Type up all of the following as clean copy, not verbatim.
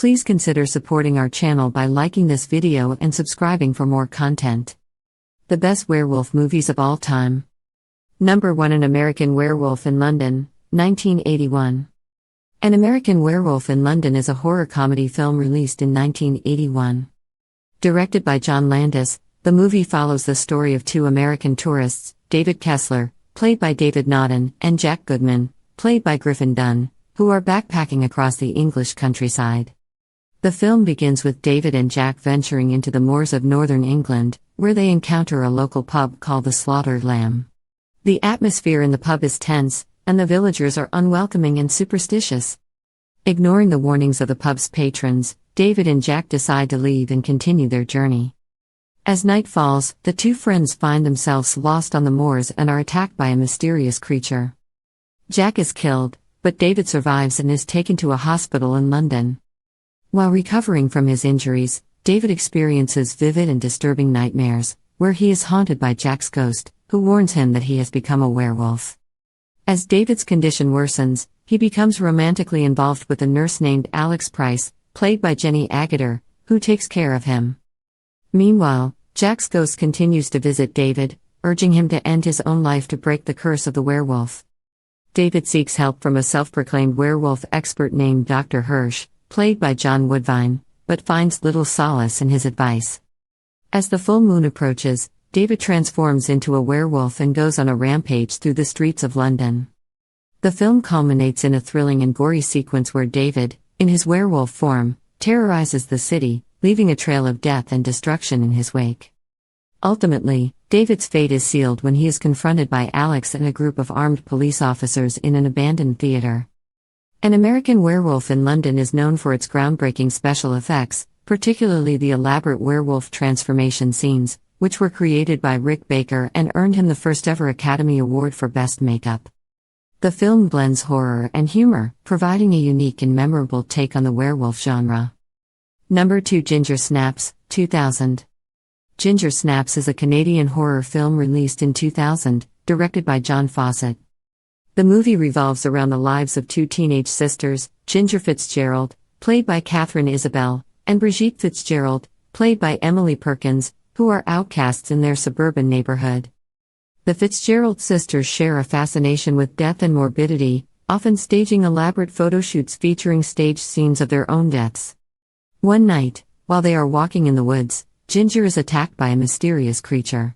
Please consider supporting our channel by liking this video and subscribing for more content. The best werewolf movies of all time. Number 1. An American Werewolf in London, 1981. An American Werewolf in London is a horror comedy film released in 1981. Directed by John Landis, the movie follows the story of two American tourists, David Kessler, played by David Naughton, and Jack Goodman, played by Griffin Dunne, who are backpacking across the English countryside. The film begins with David and Jack venturing into the moors of northern England, where they encounter a local pub called the Slaughtered Lamb. The atmosphere in the pub is tense, and the villagers are unwelcoming and superstitious. Ignoring the warnings of the pub's patrons, David and Jack decide to leave and continue their journey. As night falls, the two friends find themselves lost on the moors and are attacked by a mysterious creature. Jack is killed, but David survives and is taken to a hospital in London. While recovering from his injuries, David experiences vivid and disturbing nightmares, where he is haunted by Jack's ghost, who warns him that he has become a werewolf. As David's condition worsens, he becomes romantically involved with a nurse named Alex Price, played by Jenny Agutter, who takes care of him. Meanwhile, Jack's ghost continues to visit David, urging him to end his own life to break the curse of the werewolf. David seeks help from a self-proclaimed werewolf expert named Dr. Hirsch, played by John Woodvine, but finds little solace in his advice. As the full moon approaches, David transforms into a werewolf and goes on a rampage through the streets of London. The film culminates in a thrilling and gory sequence where David, in his werewolf form, terrorizes the city, leaving a trail of death and destruction in his wake. Ultimately, David's fate is sealed when he is confronted by Alex and a group of armed police officers in an abandoned theater. An American Werewolf in London is known for its groundbreaking special effects, particularly the elaborate werewolf transformation scenes, which were created by Rick Baker and earned him the first-ever Academy Award for Best Makeup. The film blends horror and humor, providing a unique and memorable take on the werewolf genre. Number 2. Ginger Snaps, 2000. Ginger Snaps is a Canadian horror film released in 2000, directed by John Fawcett. The movie revolves around the lives of two teenage sisters, Ginger Fitzgerald, played by Catherine Isabelle, and Brigitte Fitzgerald, played by Emily Perkins, who are outcasts in their suburban neighborhood. The Fitzgerald sisters share a fascination with death and morbidity, often staging elaborate photo shoots featuring staged scenes of their own deaths. One night, while they are walking in the woods, Ginger is attacked by a mysterious creature.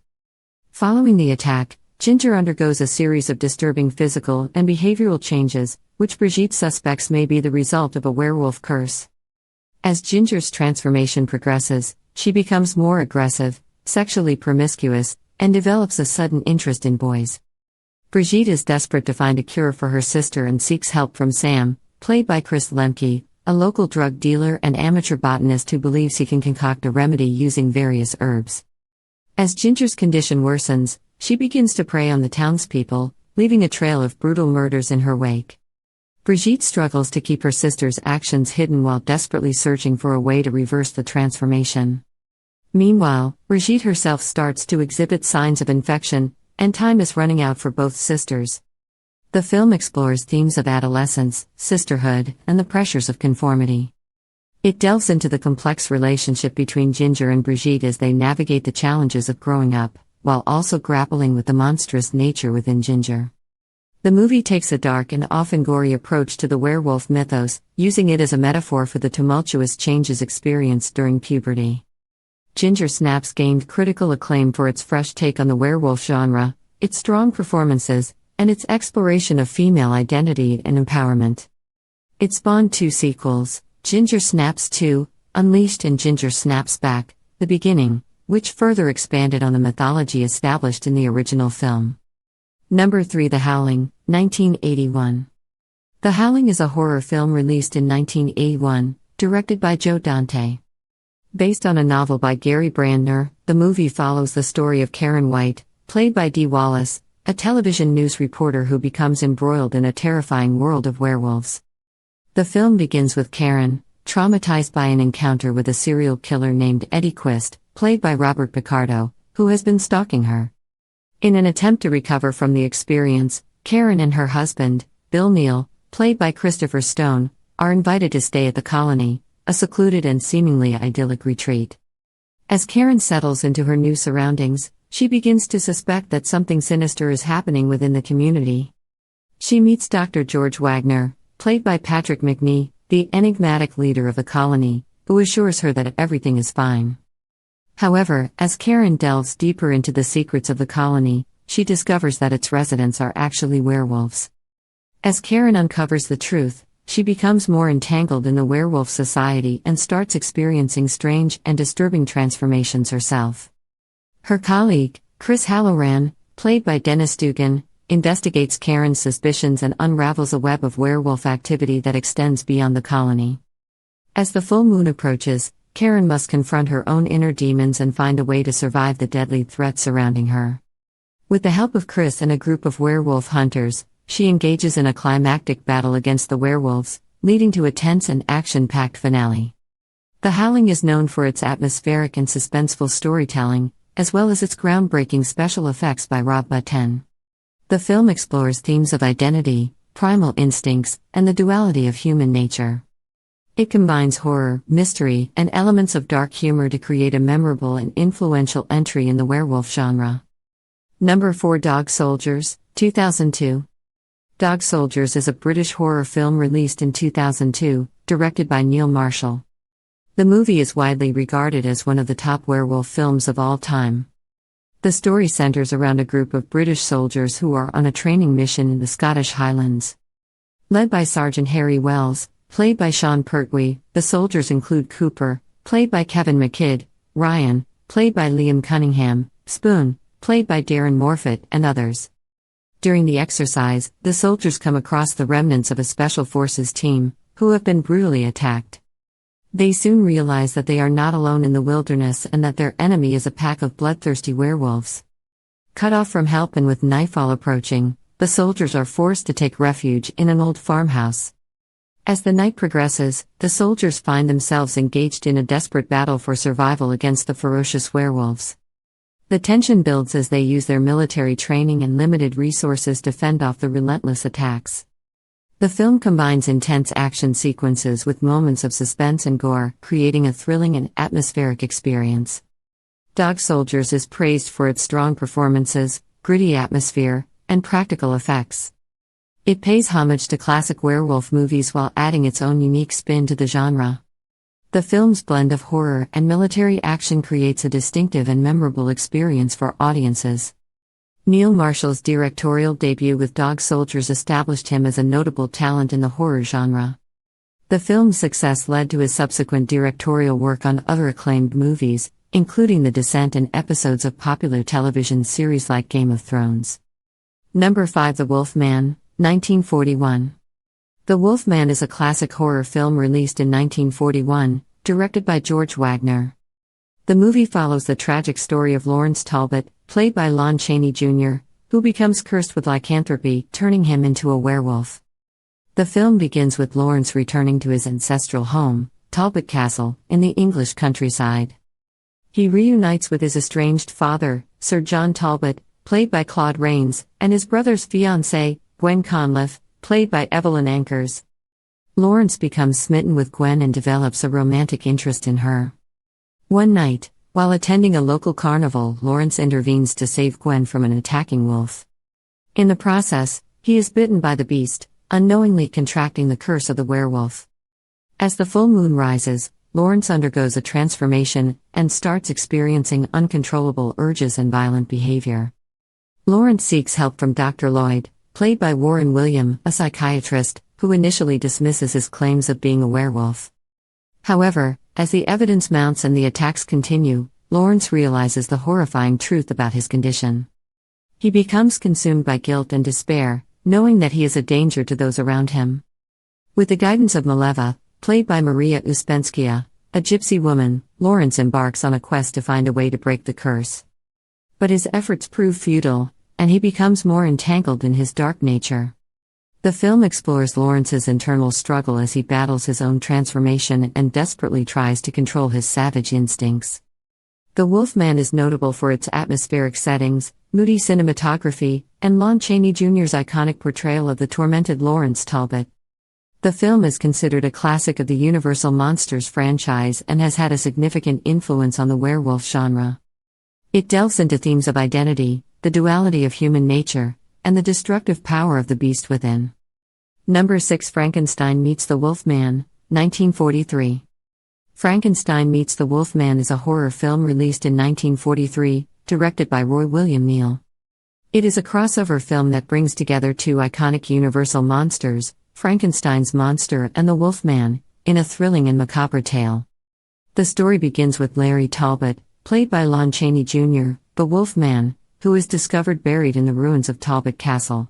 Following the attack, Ginger undergoes a series of disturbing physical and behavioral changes, which Brigitte suspects may be the result of a werewolf curse. As Ginger's transformation progresses, she becomes more aggressive, sexually promiscuous, and develops a sudden interest in boys. Brigitte is desperate to find a cure for her sister and seeks help from Sam, played by Chris Lemke, a local drug dealer and amateur botanist who believes he can concoct a remedy using various herbs. As Ginger's condition worsens, she begins to prey on the townspeople, leaving a trail of brutal murders in her wake. Brigitte struggles to keep her sister's actions hidden while desperately searching for a way to reverse the transformation. Meanwhile, Brigitte herself starts to exhibit signs of infection, and time is running out for both sisters. The film explores themes of adolescence, sisterhood, and the pressures of conformity. It delves into the complex relationship between Ginger and Brigitte as they navigate the challenges of growing up, while also grappling with the monstrous nature within Ginger. The movie takes a dark and often gory approach to the werewolf mythos, using it as a metaphor for the tumultuous changes experienced during puberty. Ginger Snaps gained critical acclaim for its fresh take on the werewolf genre, its strong performances, and its exploration of female identity and empowerment. It spawned two sequels, Ginger Snaps 2, Unleashed, and Ginger Snaps Back, The Beginning, which further expanded on the mythology established in the original film. Number 3. The Howling, 1981. The Howling is a horror film released in 1981, directed by Joe Dante. Based on a novel by Gary Brandner, the movie follows the story of Karen White, played by Dee Wallace, a television news reporter who becomes embroiled in a terrifying world of werewolves. The film begins with Karen, traumatized by an encounter with a serial killer named Eddie Quist, played by Robert Picardo, who has been stalking her. In an attempt to recover from the experience, Karen and her husband, Bill Neal, played by Christopher Stone, are invited to stay at the colony, a secluded and seemingly idyllic retreat. As Karen settles into her new surroundings, she begins to suspect that something sinister is happening within the community. She meets Dr. George Wagner, played by Patrick Macnee, the enigmatic leader of the colony, who assures her that everything is fine. However, as Karen delves deeper into the secrets of the colony, she discovers that its residents are actually werewolves. As Karen uncovers the truth, she becomes more entangled in the werewolf society and starts experiencing strange and disturbing transformations herself. Her colleague, Chris Halloran, played by Dennis Dugan, investigates Karen's suspicions and unravels a web of werewolf activity that extends beyond the colony. As the full moon approaches, Karen must confront her own inner demons and find a way to survive the deadly threats surrounding her. With the help of Chris and a group of werewolf hunters, she engages in a climactic battle against the werewolves, leading to a tense and action-packed finale. The Howling is known for its atmospheric and suspenseful storytelling, as well as its groundbreaking special effects by Rob Bottin. The film explores themes of identity, primal instincts, and the duality of human nature. It combines horror, mystery, and elements of dark humor to create a memorable and influential entry in the werewolf genre. Number 4. Dog Soldiers, 2002. Dog Soldiers is a British horror film released in 2002, directed by Neil Marshall. The movie is widely regarded as one of the top werewolf films of all time. The story centers around a group of British soldiers who are on a training mission in the Scottish Highlands. Led by Sergeant Harry Wells, played by Sean Pertwee, the soldiers include Cooper, played by Kevin McKidd, Ryan, played by Liam Cunningham, Spoon, played by Darren Morfitt, and others. During the exercise, the soldiers come across the remnants of a special forces team, who have been brutally attacked. They soon realize that they are not alone in the wilderness and that their enemy is a pack of bloodthirsty werewolves. Cut off from help and with nightfall approaching, the soldiers are forced to take refuge in an old farmhouse. As the night progresses, the soldiers find themselves engaged in a desperate battle for survival against the ferocious werewolves. The tension builds as they use their military training and limited resources to fend off the relentless attacks. The film combines intense action sequences with moments of suspense and gore, creating a thrilling and atmospheric experience. Dog Soldiers is praised for its strong performances, gritty atmosphere, and practical effects. It pays homage to classic werewolf movies while adding its own unique spin to the genre. The film's blend of horror and military action creates a distinctive and memorable experience for audiences. Neil Marshall's directorial debut with Dog Soldiers established him as a notable talent in the horror genre. The film's success led to his subsequent directorial work on other acclaimed movies, including The Descent and episodes of popular television series like Game of Thrones. Number 5. The Wolfman, 1941. The Wolfman is a classic horror film released in 1941, directed by George Wagner. The movie follows the tragic story of Lawrence Talbot, played by Lon Chaney Jr., who becomes cursed with lycanthropy, turning him into a werewolf. The film begins with Lawrence returning to his ancestral home, Talbot Castle, in the English countryside. He reunites with his estranged father, Sir John Talbot, played by Claude Rains, and his brother's fiancée, Gwen Conliffe, played by Evelyn Ankers. Lawrence becomes smitten with Gwen and develops a romantic interest in her. One night, while attending a local carnival, Lawrence intervenes to save Gwen from an attacking wolf. In the process, he is bitten by the beast, unknowingly contracting the curse of the werewolf. As the full moon rises, Lawrence undergoes a transformation and starts experiencing uncontrollable urges and violent behavior. Lawrence seeks help from Dr. Lloyd, played by Warren William, a psychiatrist, who initially dismisses his claims of being a werewolf. However, as the evidence mounts and the attacks continue, Lawrence realizes the horrifying truth about his condition. He becomes consumed by guilt and despair, knowing that he is a danger to those around him. With the guidance of Mileva, played by Maria Uspenskia, a gypsy woman, Lawrence embarks on a quest to find a way to break the curse. But his efforts prove futile, and he becomes more entangled in his dark nature. The film explores Lawrence's internal struggle as he battles his own transformation and desperately tries to control his savage instincts. The Wolfman is notable for its atmospheric settings, moody cinematography, and Lon Chaney Jr.'s iconic portrayal of the tormented Lawrence Talbot. The film is considered a classic of the Universal Monsters franchise and has had a significant influence on the werewolf genre. It delves into themes of identity, the duality of human nature, and the destructive power of the beast within. Number 6. Frankenstein Meets the Wolfman, 1943. Frankenstein Meets the Wolfman is a horror film released in 1943, directed by Roy William Neill. It is a crossover film that brings together two iconic Universal monsters, Frankenstein's monster and the Wolfman, in a thrilling and macabre tale. The story begins with Larry Talbot, played by Lon Chaney Jr., the Wolfman, who is discovered buried in the ruins of Talbot Castle.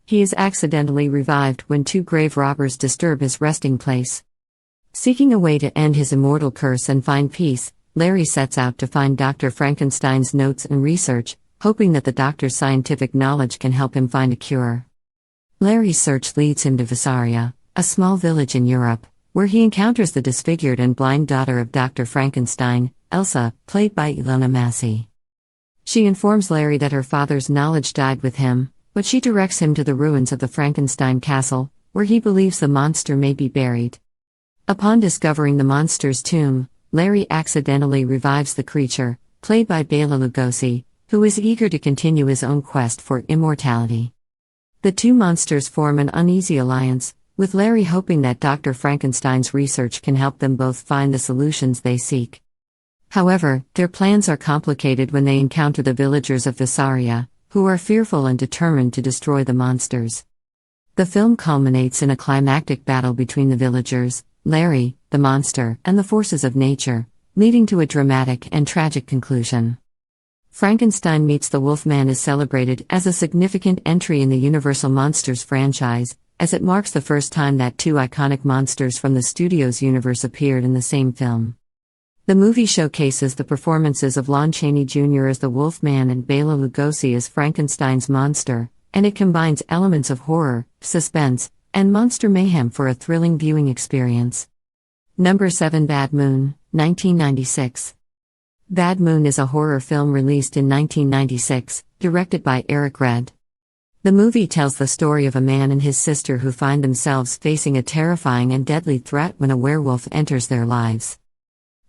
He is accidentally revived when two grave robbers disturb his resting place. Seeking a way to end his immortal curse and find peace, Larry sets out to find Dr. Frankenstein's notes and research, hoping that the doctor's scientific knowledge can help him find a cure. Larry's search leads him to Visaria, a small village in Europe, where he encounters the disfigured and blind daughter of Dr. Frankenstein, Elsa, played by Ilona Massey. She informs Larry that her father's knowledge died with him, but she directs him to the ruins of the Frankenstein castle, where he believes the monster may be buried. Upon discovering the monster's tomb, Larry accidentally revives the creature, played by Bela Lugosi, who is eager to continue his own quest for immortality. The two monsters form an uneasy alliance, with Larry hoping that Dr. Frankenstein's research can help them both find the solutions they seek. However, their plans are complicated when they encounter the villagers of Visaria, who are fearful and determined to destroy the monsters. The film culminates in a climactic battle between the villagers, Larry, the monster, and the forces of nature, leading to a dramatic and tragic conclusion. Frankenstein Meets the Wolfman is celebrated as a significant entry in the Universal Monsters franchise, as it marks the first time that two iconic monsters from the studio's universe appeared in the same film. The movie showcases the performances of Lon Chaney Jr. as the Wolfman and Bela Lugosi as Frankenstein's monster, and it combines elements of horror, suspense, and monster mayhem for a thrilling viewing experience. Number 7. Bad Moon, 1996. Bad Moon is a horror film released in 1996, directed by Eric Red. The movie tells the story of a man and his sister who find themselves facing a terrifying and deadly threat when a werewolf enters their lives.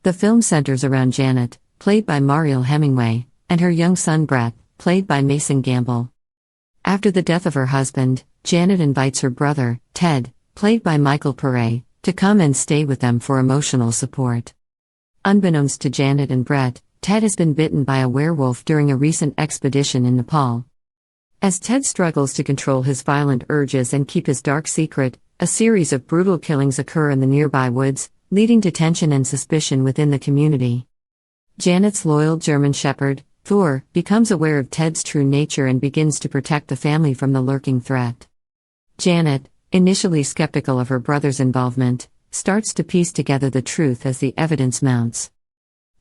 The film centers around Janet, played by Mariel Hemingway, and her young son Brett, played by Mason Gamble. After the death of her husband, Janet invites her brother, Ted, played by Michael Pare, to come and stay with them for emotional support. Unbeknownst to Janet and Brett, Ted has been bitten by a werewolf during a recent expedition in Nepal. As Ted struggles to control his violent urges and keep his dark secret, a series of brutal killings occur in the nearby woods, leading to tension and suspicion within the community. Janet's loyal German shepherd, Thor, becomes aware of Ted's true nature and begins to protect the family from the lurking threat. Janet, initially skeptical of her brother's involvement, starts to piece together the truth as the evidence mounts.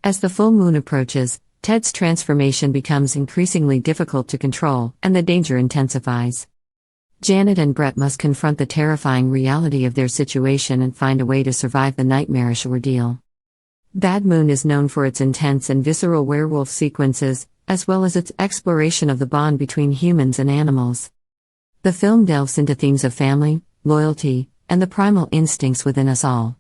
As the full moon approaches, Ted's transformation becomes increasingly difficult to control, and the danger intensifies. Janet and Brett must confront the terrifying reality of their situation and find a way to survive the nightmarish ordeal. Bad Moon is known for its intense and visceral werewolf sequences, as well as its exploration of the bond between humans and animals. The film delves into themes of family, loyalty, and the primal instincts within us all.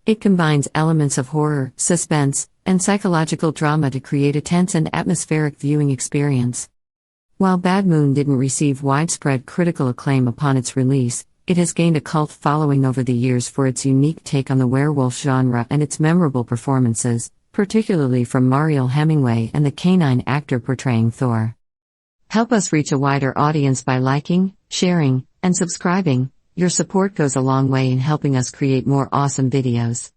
It combines elements of horror, suspense, and psychological drama to create a tense and atmospheric viewing experience. While Bad Moon didn't receive widespread critical acclaim upon its release, it has gained a cult following over the years for its unique take on the werewolf genre and its memorable performances, particularly from Mariel Hemingway and the canine actor portraying Thor. Help us reach a wider audience by liking, sharing, and subscribing. Your support goes a long way in helping us create more awesome videos.